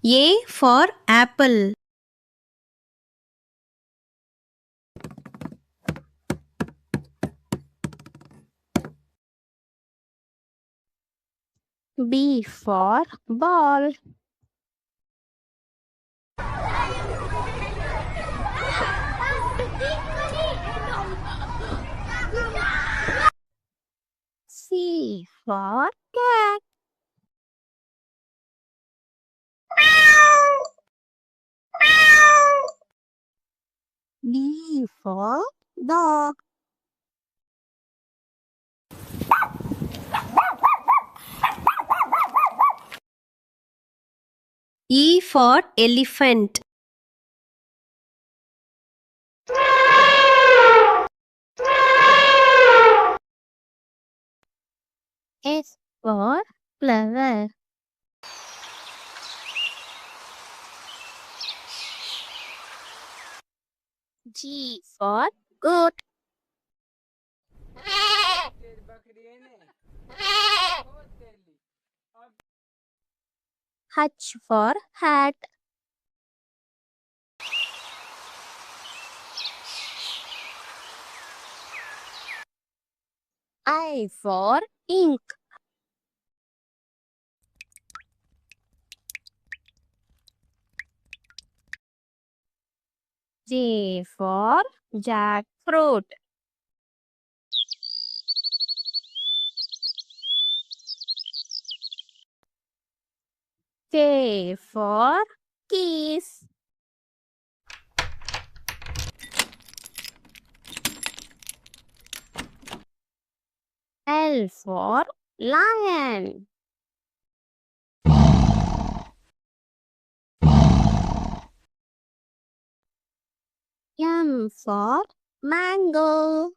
A for apple. B for ball. C for cat. D for dog. E for elephant. S for flower. G for goat. H for hat. I for ink. J for jackfruit. K for keys. L for lion. M for mango.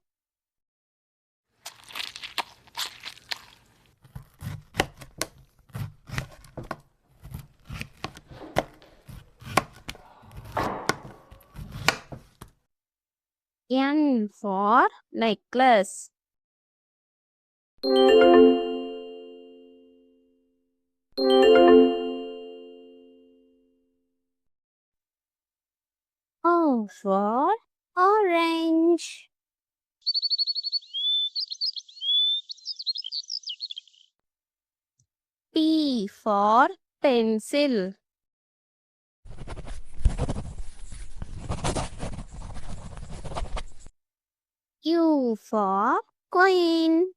N for necklace. O for orange. P for pencil. Q for queen.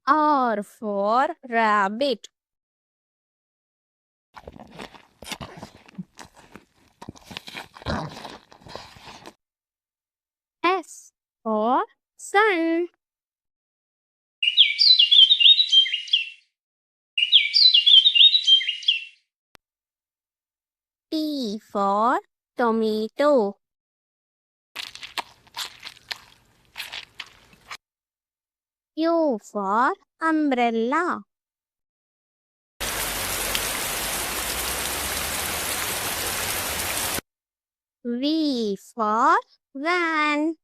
R for rabbit. S for sun. T for tomato. U for umbrella. V for van.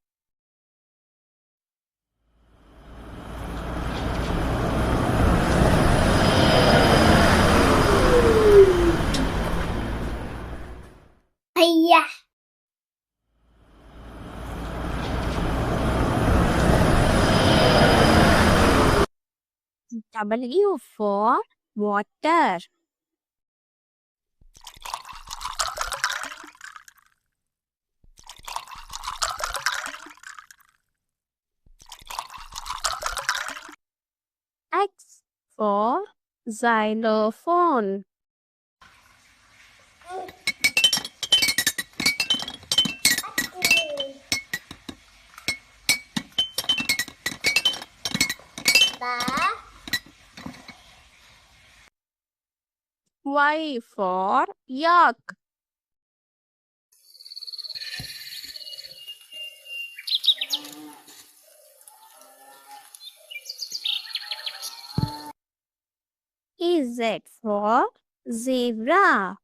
Hiya. W for water. X for xylophone. Y for yak. Z for zebra.